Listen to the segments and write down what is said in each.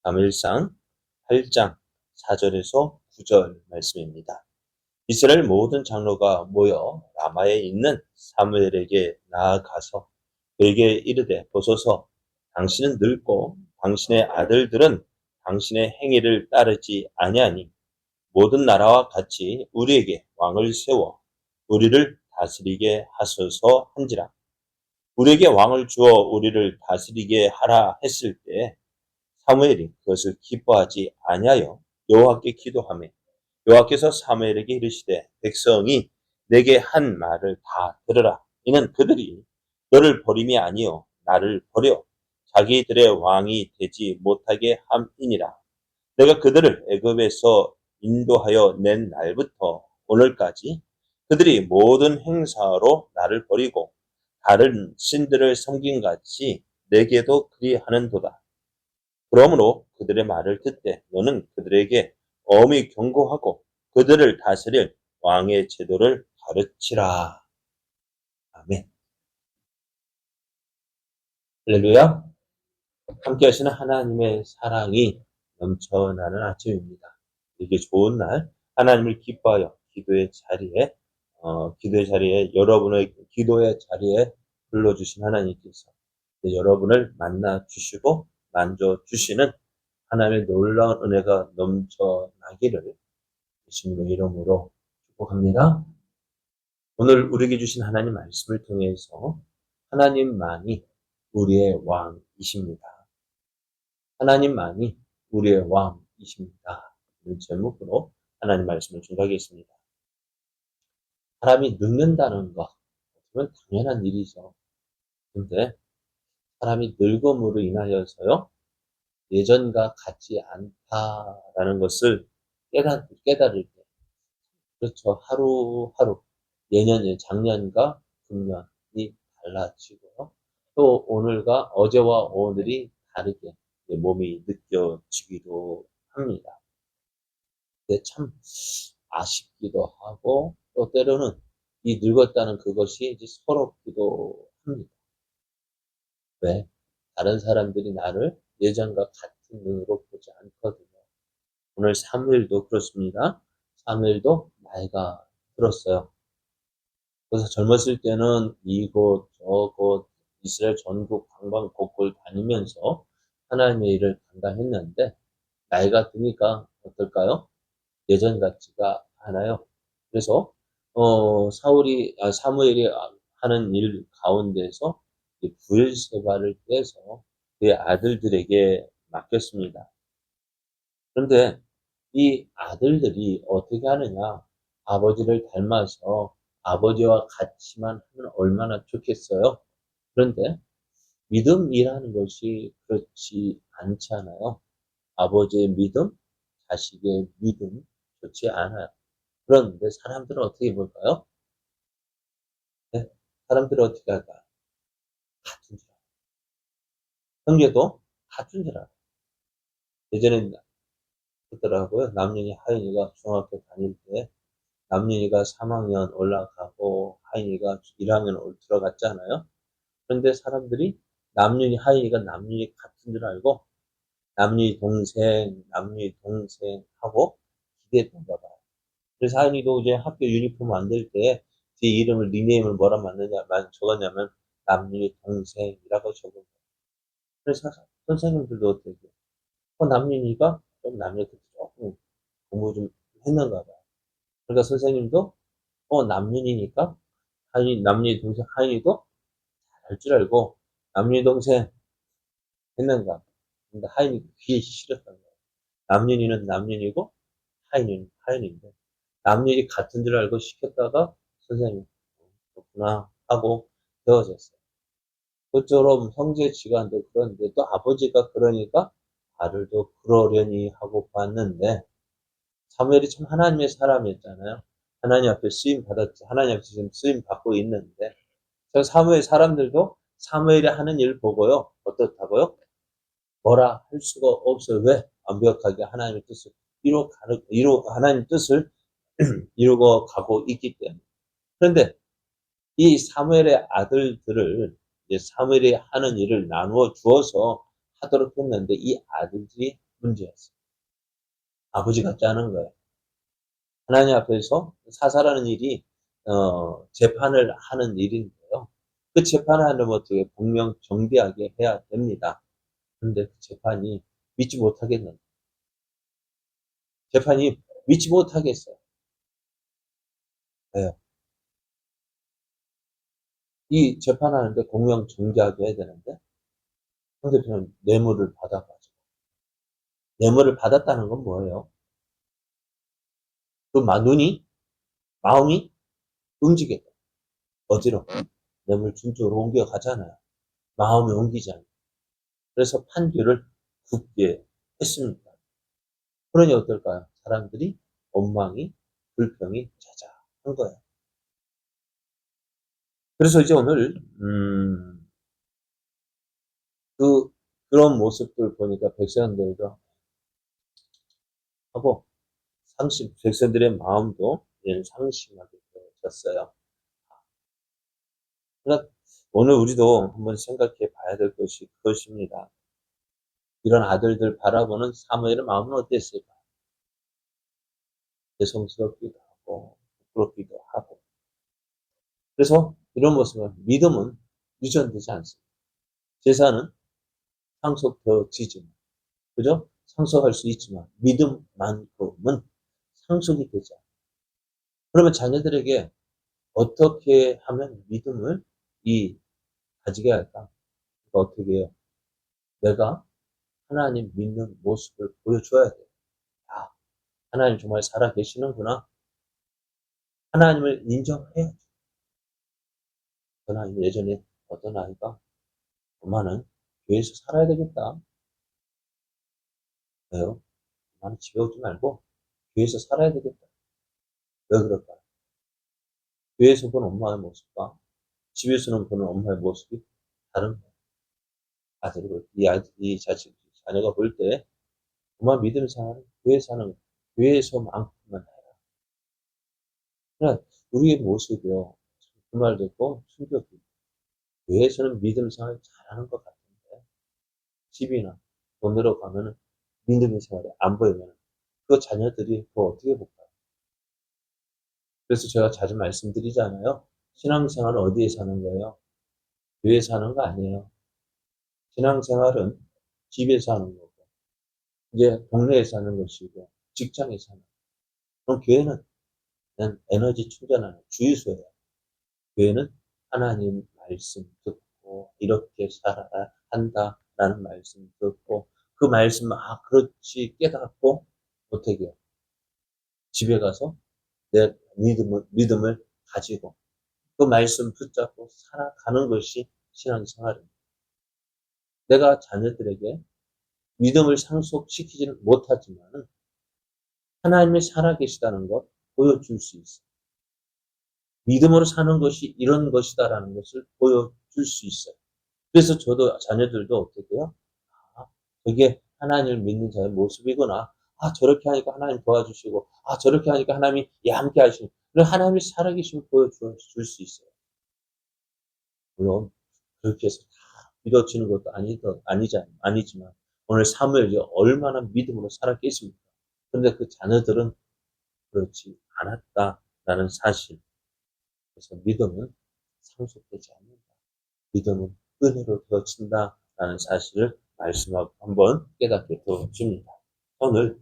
사무엘상 8장 4절에서 9절 말씀입니다. 이스라엘 모든 장로가 모여 라마에 있는 사무엘에게 나아가서 그에게 이르되 보소서, 당신은 늙고 당신의 아들들은 당신의 행위를 따르지 아니하니 모든 나라와 같이 우리에게 왕을 세워 우리를 다스리게 하소서 한지라. 우리에게 왕을 주어 우리를 다스리게 하라 했을 때 사무엘이 그것을 기뻐하지 아니하여 여호와께 기도하며 여호와께서 사무엘에게 이르시되 백성이 내게 한 말을 다 들으라. 이는 그들이 너를 버림이 아니요 나를 버려 자기들의 왕이 되지 못하게 함이니라. 내가 그들을 애굽에서 인도하여 낸 날부터 오늘까지 그들이 모든 행사로 나를 버리고 다른 신들을 섬긴 같이 내게도 그리하는도다. 그러므로 그들의 말을 듣되 너는 그들에게 엄히 경고하고 그들을 다스릴 왕의 제도를 가르치라. 아멘. 할렐루야. 함께 하시는 하나님의 사랑이 넘쳐나는 아침입니다. 이렇게 좋은 날 하나님을 기뻐하여 기도의 자리에 여러분의 기도의 자리에 불러주신 하나님께서 여러분을 만나 주시고 만져 주시는 하나님의 놀라운 은혜가 넘쳐나기를 예수님의 이름으로 축복합니다. 오늘 우리에게 주신 하나님 말씀을 통해서 하나님만이 우리의 왕이십니다. 하나님만이 우리의 왕이십니다. 이 제목으로 하나님 말씀을 준비하겠습니다. 사람이 늙는다는 것, 그건 당연한 일이죠. 근데 사람이 늙음으로 인하여서요, 예전과 같지 않다라는 것을 깨달을 때, 그렇죠. 하루하루, 작년과 금년이 달라지고요. 또 오늘과 어제와 오늘이 다르게 몸이 느껴지기도 합니다. 근데 참 아쉽기도 하고, 또 때로는 이 늙었다는 그것이 이제 서럽기도 합니다. 왜? 다른 사람들이 나를 예전과 같은 눈으로 보지 않거든요. 오늘 사무엘도 그렇습니다. 사무엘도 나이가 들었어요. 그래서 젊었을 때는 이곳 저곳 이스라엘 전국 방방곡곡을 다니면서 하나님의 일을 감당했는데 나이가 드니까 어떨까요? 예전 같지가 않아요. 그래서 사무엘이 하는 일 가운데서 부엘세바를 떼서 그의 아들들에게 맡겼습니다. 그런데 이 아들들이 어떻게 하느냐? 아버지를 닮아서 아버지와 같이만 하면 얼마나 좋겠어요? 그런데 믿음이라는 것이 그렇지 않잖아요. 아버지의 믿음, 자식의 믿음 좋지 않아요. 그런데 사람들은 어떻게 볼까요? 네? 사람들은 어떻게 할까요? 같은 줄 알아요. 형제도 같은 줄 알아요. 예전에 그러더라고요. 남윤이 하윤이가 중학교 다닐 때 남윤이가 3학년 올라가고 하윤이가 1학년 들어갔잖아요. 그런데 사람들이 하윤이가 남윤이 같은 줄 알고 남윤이 동생 하고 기대했던가 봐요. 그래서 하윤이도 이제 학교 유니폼 만들 때 제 이름을 닉네임을 뭐라 적었냐면 남윤이 동생이라고 적은 거예요. 그래서 선생님들도 어떻게 해요? 남윤이가 좀 남윤이 조금 공부 좀 했는가 봐요. 그러니까 선생님도 남윤이니까 남윤이 동생 하윤이도 할 줄 알고 남윤이 동생 했는가. 근데 하윤이 귀에 싫었던 거예요. 남윤이는 남윤이고 하윤이는 하윤인데 남윤이 같은 줄 알고 시켰다가 선생님 그렇구나 하고 배워졌어요. 그처럼 형제 지간도 그런데 또 아버지가 그러니까 아들도 그러려니 하고 봤는데 사무엘이 참 하나님의 사람이었잖아요. 하나님 앞에 쓰임 받았죠. 하나님 앞에 지금 쓰임 받고 있는데 저 사무엘 사람들도 사무엘이 하는 일 보고요. 어떻다고요? 뭐라 할 수가 없어요. 왜? 완벽하게 하나님의 뜻을 하나님의 뜻을 이루고 가고 있기 때문에. 그런데 이 사무엘의 아들들을 이제 사무엘이 하는 일을 나누어 주어서 하도록 했는데 이 아들들이 문제였어요. 아버지가 짜는 거예요. 하나님 앞에서 사살하는 일이 재판을 하는 일인데요. 그 재판을 하려면 어떻게 공명정대하게 해야 됩니다. 그런데 그 재판이 믿지 못하겠는 재판이 믿지 못하겠어요. 왜요? 이 재판하는데 공명정대하게 해야 되는데 상대편은 뇌물을 받아가지고 뇌물을 받았다는 건 뭐예요? 그 눈이 마음이 움직여요. 어디로? 뇌물 준 쪽으로 옮겨가잖아요. 마음이 옮기잖아요. 그래서 판결을 굳게 했습니다. 그러니 어떨까요? 사람들이 원망이, 불평이 자자한 거예요. 그래서 이제 오늘 그런 모습들 보니까 백성들도 하고 백성들의 마음도 상심하게 되었어요. 그러니까 오늘 우리도 한번 생각해 봐야 될 것이 그것입니다. 이런 아들들 바라보는 사무엘의 마음은 어땠을까? 죄송스럽기도 하고 부끄럽기도 하고. 그래서 이런 모습은 믿음은 유전되지 않습니다. 제사는 상속되어지지만, 그죠? 상속할 수 있지만 믿음만큼은 상속이 되지 않아요. 그러면 자녀들에게 어떻게 하면 믿음을 가지게 할까? 어떻게 해요? 내가 하나님 믿는 모습을 보여줘야 돼요. 아, 하나님 정말 살아계시는구나. 하나님을 인정해야죠. 그러나 예전에 어떤 아이가 엄마는 교회에서 살아야 되겠다. 왜요? 엄마는 집에 오지 말고 교회에서 살아야 되겠다. 왜 그럴까요? 교회에서 보는 엄마의 모습과 집에서는 보는 엄마의 모습이 다른 거예요. 이 자녀가 볼 때 엄마 믿음 생활은 교회에서만큼만 해라. 그러니까 우리의 모습이요. 그 말 듣고 충격이. 교회에서는 믿음 생활 잘하는 것 같은데 집이나 돈으로 가면은 믿음의 생활이 안 보이면 그 자녀들이 그거 어떻게 볼까요? 그래서 제가 자주 말씀드리잖아요. 신앙생활은 어디에 사는 거예요? 교회에 사는 거 아니에요. 신앙생활은 집에서 하는 거고, 이제 동네에 사는 것이고, 직장에 사는 거. 그럼 교회는 그냥 에너지 충전하는 주유소예요. 교회는 하나님 말씀 듣고, 이렇게 살아야 한다라는 말씀 듣고, 그 말씀, 그렇지, 깨닫고, 어떻게 해요? 집에 가서 내 믿음을 가지고, 그 말씀 붙잡고 살아가는 것이 신앙생활입니다. 내가 자녀들에게 믿음을 상속시키지는 못하지만 하나님이 살아계시다는 것 보여줄 수 있어요. 믿음으로 사는 것이 이런 것이다라는 것을 보여줄 수 있어요. 그래서 저도 자녀들도 어떻게 해요? 저게 하나님을 믿는 자의 모습이구나. 저렇게 하니까 하나님 도와주시고, 저렇게 하니까 하나님이 함께 하시고, 하나님이 살아계심을 보여줄 수 있어요. 물론 그렇게 해서 다 믿어지는 것도 아니지만 오늘 사무엘이 얼마나 믿음으로 살아계십니까? 그런데 그 자녀들은 그렇지 않았다라는 사실. 그래서 믿음은 상속되지 않는다. 믿음은 은혜로 되어진다라는 사실을 말씀하고 한번 깨닫게 되어집니다. 오늘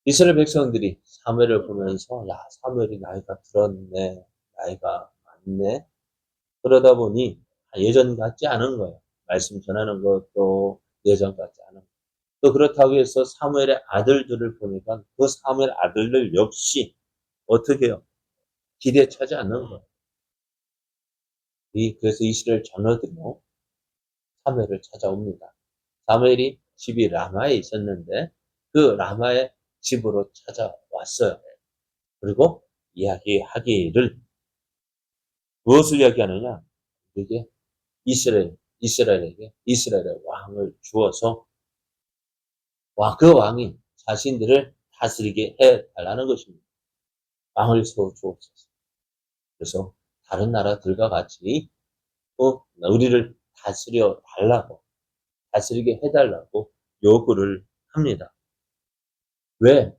이스라엘 백성들이 사무엘을 보면서 사무엘이 나이가 들었네, 나이가 많네. 그러다 보니 예전 같지 않은 거예요. 말씀 전하는 것도 예전 같지 않은 거예요. 또 그렇다고 해서 사무엘의 아들들을 보니까 그 사무엘 아들들 역시 어떻게 해요? 기대에 차지 않는 거예요. 그래서 이스라엘 자녀들도 사무엘을 찾아옵니다. 사무엘이 집이 라마에 있었는데 그 라마의 집으로 찾아왔어요. 그리고 이야기하기를 무엇을 이야기하느냐? 이게 이스라엘에게 이스라엘의 왕을 주어서 그 왕이 자신들을 다스리게 해달라는 것입니다. 왕을 세워주옵소서. 그래서 다른 나라들과 같이 우리를 다스려 달라고, 다스리게 해달라고 요구를 합니다. 왜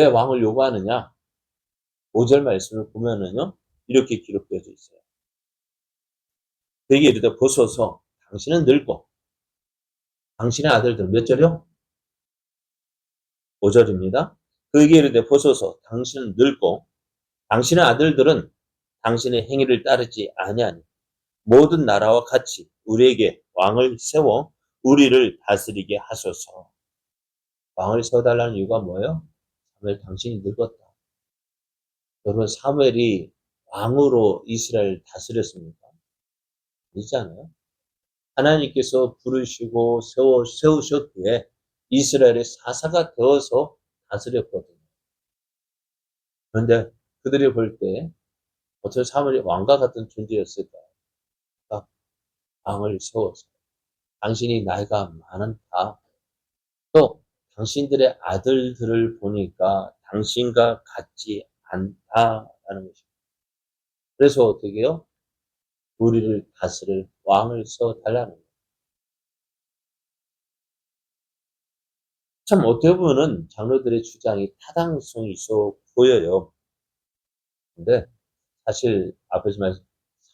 왕을 요구하느냐? 5절 말씀을 보면은요, 이렇게 기록되어져 있어요. 그에게 이르되 보소서 당신은 늙고 당신의 아들들은 몇 절이요? 5절입니다. 그에게 이르되 보소서 당신은 늙고 당신의 아들들은 당신의 행위를 따르지 아니하니 모든 나라와 같이 우리에게 왕을 세워 우리를 다스리게 하소서. 왕을 세워달라는 이유가 뭐예요? 사무엘 당신이 늙었다. 여러분 사무엘이 왕으로 이스라엘 다스렸습니까? 아니잖아요. 하나님께서 부르시고 세우셨기에 이스라엘의 사사가 되어서 다스렸거든요. 그런데 그들이 볼 때 어떤 사무엘이 왕과 같은 존재였을까요? 왕을 세워서 당신이 나이가 많다. 또 당신들의 아들들을 보니까 당신과 같지 않다라는 것입니다. 그래서 어떻게 해요? 우리를 다스릴 왕을 세워달라는 거예요. 참 어떻게 보면은 장로들의 주장이 타당성이 있어 보여요. 근데 사실 앞에서 말씀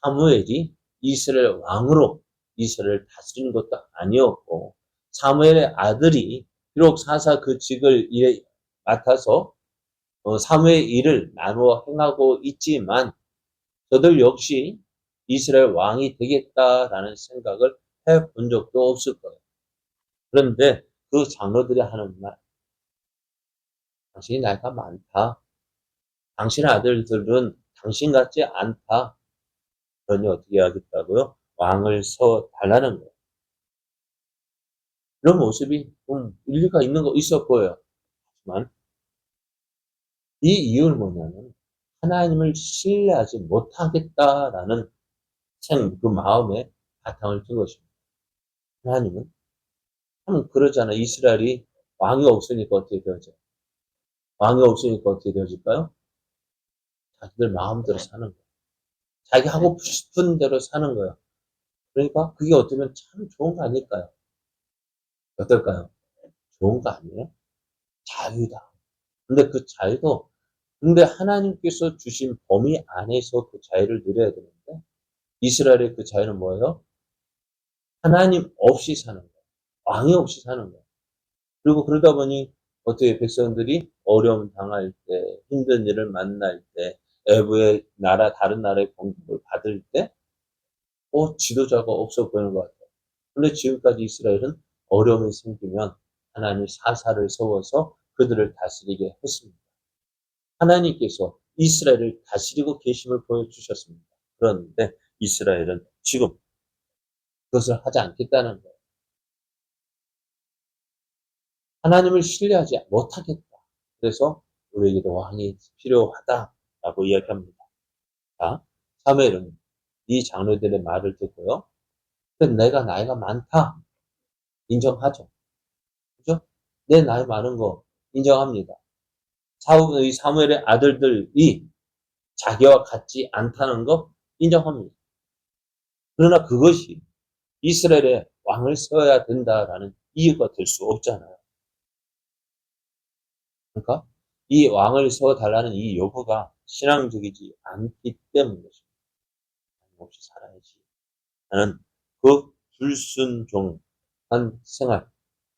사무엘이 이스라엘 왕으로 이스라엘을 다스리는 것도 아니었고 사무엘의 아들이 비록 사사 그 직을 맡아서 사무의 일을 나누어 행하고 있지만 저들 역시 이스라엘 왕이 되겠다라는 생각을 해본 적도 없을 거예요. 그런데 그 장로들이 하는 말, 당신이 나이가 많다. 당신의 아들들은 당신 같지 않다. 그러니 어떻게 하겠다고요? 왕을 세워달라는 거예요. 이런 모습이 좀 일리가 있는 거 있어 보여요. 하지만 이 이유는 뭐냐면 하나님을 신뢰하지 못하겠다라는 그 마음에 바탕을 둔 것입니다. 하나님은 참 그러잖아요. 이스라엘이 왕이 없으니까 어떻게 되어져요? 왕이 없으니까 어떻게 되어질까요? 자기들 마음대로 사는 거예요. 자기 하고 싶은 대로 사는 거예요. 그러니까 그게 어쩌면 참 좋은 거 아닐까요? 어떨까요? 좋은 거 아니에요? 자유다. 근데 그 자유도 근데 하나님께서 주신 범위 안에서 그 자유를 누려야 되는데 이스라엘의 그 자유는 뭐예요? 하나님 없이 사는 거예요. 왕이 없이 사는 거예요. 그리고 그러다 보니 어떻게 백성들이 어려움 당할 때, 힘든 일을 만날 때, 외부의 다른 나라의 공격을 받을 때, 지도자가 없어 보이는 것 같아요. 그런데 지금까지 이스라엘은 어려움이 생기면 하나님 사사를 세워서 그들을 다스리게 했습니다. 하나님께서 이스라엘을 다스리고 계심을 보여주셨습니다. 그런데 이스라엘은 지금 그것을 하지 않겠다는 거예요. 하나님을 신뢰하지 못하겠다. 그래서 우리에게도 왕이 필요하다라고 이야기합니다. 자, 사무엘은 이 장로들의 말을 듣고요. 내가 나이가 많다. 인정하죠. 그죠? 내 나이 많은 거 인정합니다. 이 사무엘의 아들들이 자기와 같지 않다는 거 인정합니다. 그러나 그것이 이스라엘의 왕을 세워야 된다라는 이유가 될 수 없잖아요. 그러니까 이 왕을 세워달라는 이 요구가 신앙적이지 않기 때문이죠. 없이 살아야지. 나는 그 불순종한 생활,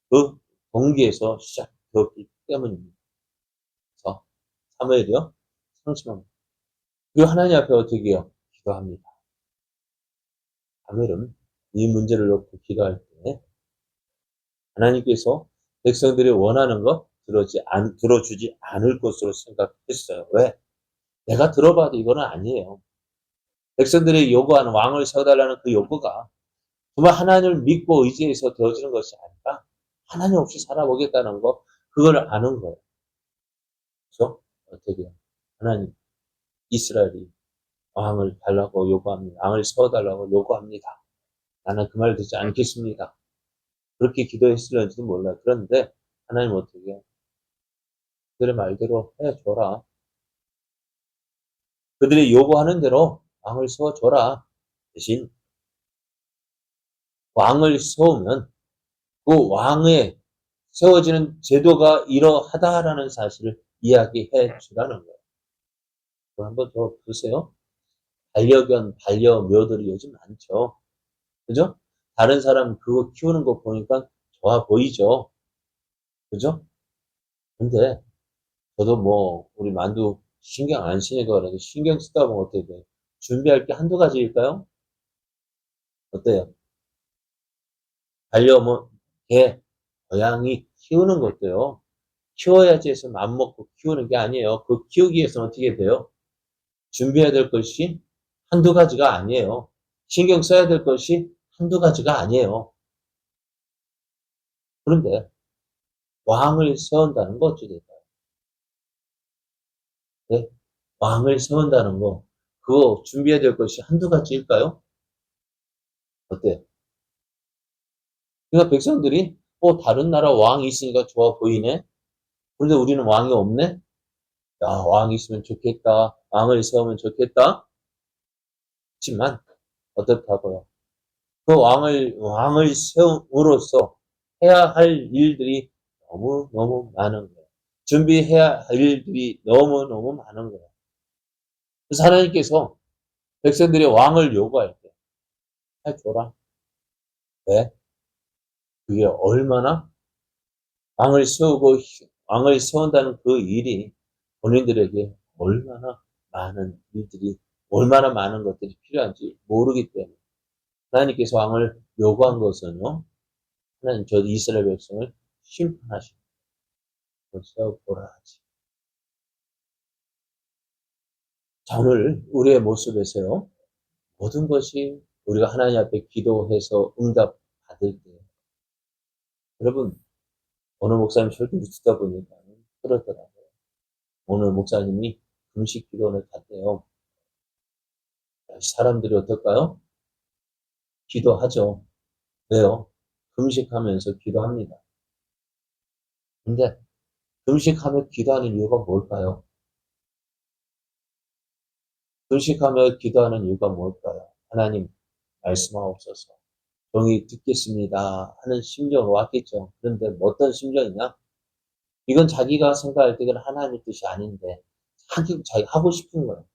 그 동기에서 시작되었기 때문입니다. 그래서 사무엘이요, 상심합니다. 그리고 하나님 앞에 어떻게 해요? 기도합니다. 사무엘은 이 문제를 놓고 기도할 때 하나님께서 백성들이 원하는 것 들어주지 않을 것으로 생각했어요. 왜? 내가 들어봐도 이거는 아니에요. 백성들이 요구하는 왕을 세워달라는 그 요구가 정말 하나님을 믿고 의지해서 되어지는 것이 아니라 하나님 없이 살아보겠다는 거, 그걸 아는 거예요. 그래서 어떻게 해요? 하나님, 이스라엘이 왕을 달라고 요구합니다. 왕을 세워달라고 요구합니다. 나는 그 말 듣지 않겠습니다. 그렇게 기도했을런지도 몰라요. 그런데 하나님 어떻게 해요? 그들의 말대로 해줘라. 그들이 요구하는 대로 왕을 세워줘라. 대신 왕을 세우면 그 왕의 세워지는 제도가 이러하다라는 사실을 이야기해 주라는 거예요. 한번 더 보세요. 반려견, 반려묘들이 요즘 많죠. 그죠? 다른 사람 그거 키우는 거 보니까 좋아 보이죠. 그죠? 근데 저도 뭐 우리 만두 신경 안 쓰니까 그래도 신경 쓰다 보면 어떻게 돼요? 준비할 게 한두 가지일까요? 어때요? 반려묘, 개, 고양이 키우는 것도요. 키워야지 해서 맘먹고 키우는 게 아니에요. 그 키우기 위해서는 어떻게 돼요? 준비해야 될 것이 한두 가지가 아니에요. 신경 써야 될 것이 한두 가지가 아니에요. 그런데 왕을 세운다는 거 어찌 될까요? 네? 왕을 세운다는 거, 그거 준비해야 될 것이 한두 가지일까요? 어때요? 그러니까 백성들이 다른 나라 왕이 있으니까 좋아 보이네? 그런데 우리는 왕이 없네? 야, 왕이 있으면 좋겠다. 왕을 세우면 좋겠다. 하지만 어떻다고요? 그 왕을 세움으로써 해야 할 일들이 너무너무 많은 거예요. 준비해야 할 일들이 너무너무 많은 거예요. 그래서 하나님께서 백성들이 왕을 요구할 때, 해줘라. 왜? 그게 얼마나 왕을 세우고, 왕을 세운다는 그 일이 본인들에게 얼마나 많은 것들이 필요한지 모르기 때문에 하나님께서 왕을 요구한 것은요, 하나님 저 이스라엘 백성을 심판하시고 세워보라 하지. 자, 오늘 우리의 모습에서요, 모든 것이 우리가 하나님 앞에 기도해서 응답 받을 때, 여러분, 어느 목사님 설교 듣다 보니까 그렇더라고요. 어느 목사님이 금식 기도를 갔대요. 사람들이 어떨까요? 기도하죠. 왜요? 금식하면서 기도합니다. 근데 금식하며 기도하는 이유가 뭘까요? 금식하며 기도하는 이유가 뭘까요? 하나님 말씀하옵소서. 종이 듣겠습니다 하는 심정으로 왔겠죠. 그런데 어떤 심정이냐? 이건 자기가 생각할 때 이건 하나님의 뜻이 아닌데 자기 하고 싶은 거예요.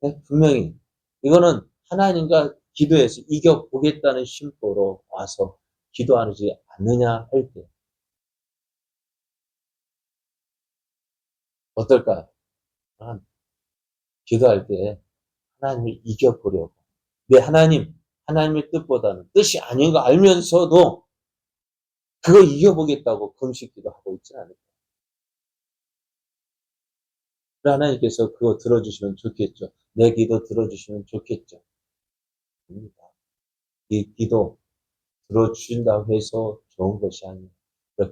네? 분명히 이거는 하나님과 기도해서 이겨보겠다는 심보로 와서 기도하지 않느냐 할 때 어떨까요? 기도할 때 하나님을 이겨보려고. 네, 하나님의 뜻보다는 뜻이 아닌 거 알면서도 그거 이겨보겠다고 금식 기도하고 있지 않을까. 하나님께서 그거 들어주시면 좋겠죠. 내 기도 들어주시면 좋겠죠. 이 기도 들어주신다고 해서 좋은 것이 아니에요.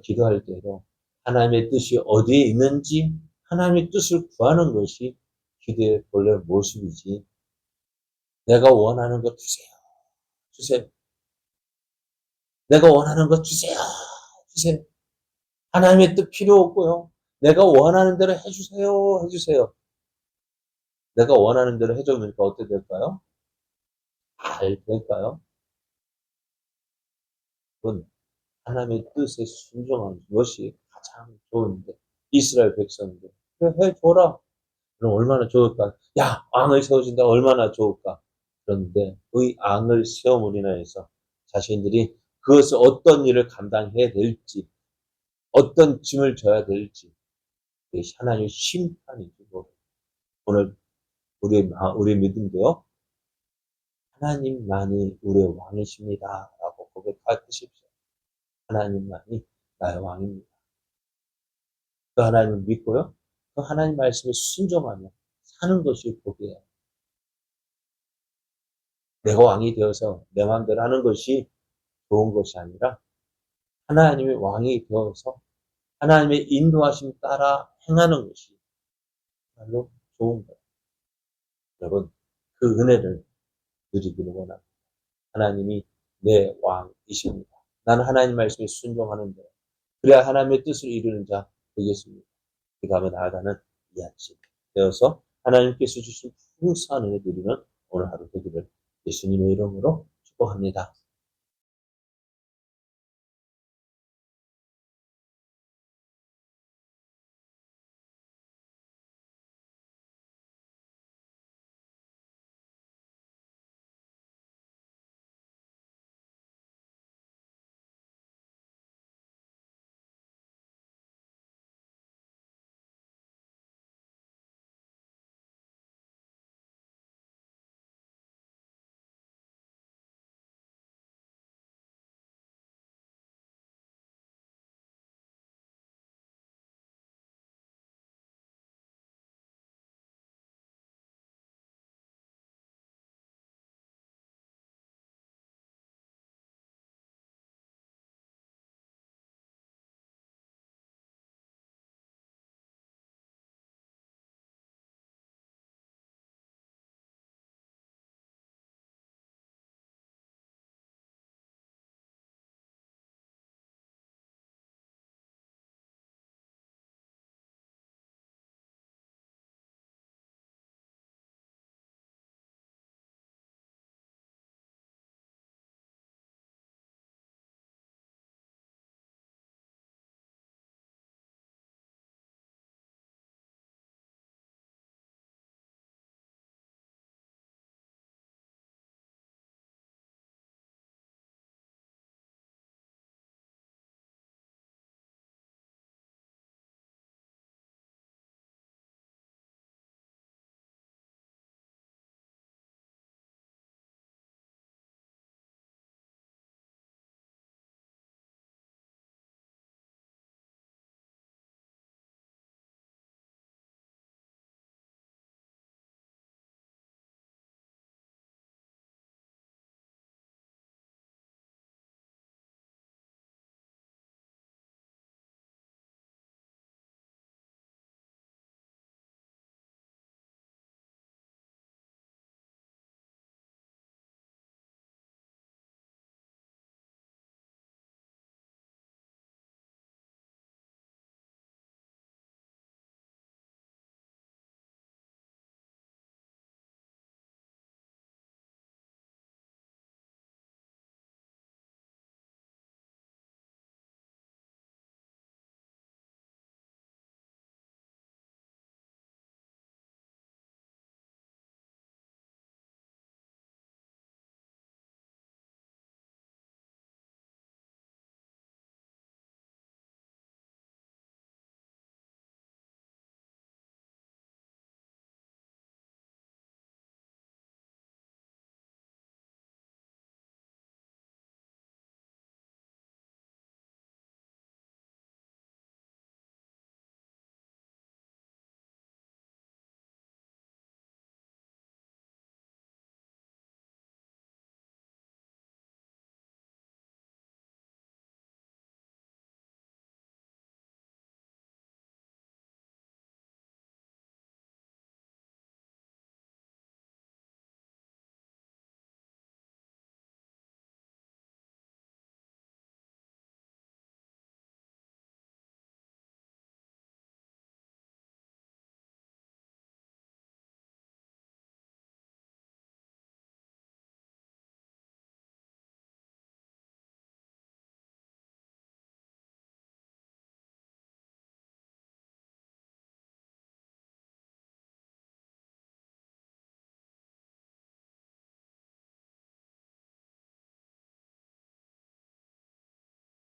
기도할 때도 하나님의 뜻이 어디에 있는지 하나님의 뜻을 구하는 것이 기도의 본래 모습이지. 내가 원하는 것 주세요. 주세요. 내가 원하는 것 주세요. 주세요. 하나님의 뜻 필요 없고요. 내가 원하는 대로 해주세요. 해주세요. 내가 원하는 대로 해주니까 어떻게 될까요? 잘 될까요? 그건 하나님의 뜻에 순종하는 것이 가장 좋은데 이스라엘 백성들 그래 해줘라. 그럼 얼마나 좋을까? 야, 왕을 세워준다 얼마나 좋을까? 그런데 그 왕을 세움으로 인해서 자신들이 그것을 어떤 일을 감당해야 될지 어떤 짐을 져야 될지 그것이 하나님의 심판이지 뭐. 오늘 우리 믿음도요. 하나님만이 우리의 왕이십니다 라고 고백하십시오. 하나님만이 나의 왕입니다. 그 하나님을 믿고요. 그 하나님 말씀에 순종하며 사는 것이 복이에요. 내가 왕이 되어서 내 마음대로 하는 것이 좋은 것이 아니라 하나님의 왕이 되어서 하나님의 인도하심 따라 행하는 것이 정말로 좋은 거예요. 여러분, 그 은혜를 누리기를 원합니다. 하나님이 내 왕이십니다. 나는 하나님 말씀에 순종하는데 그래야 하나님의 뜻을 이루는 자 되겠습니다. 그 다음에 나아가는 이 아침 되어서 하나님께서 주신 풍성한 은혜 누리는 오늘 하루 되기를 예수님의 이름으로 축복합니다.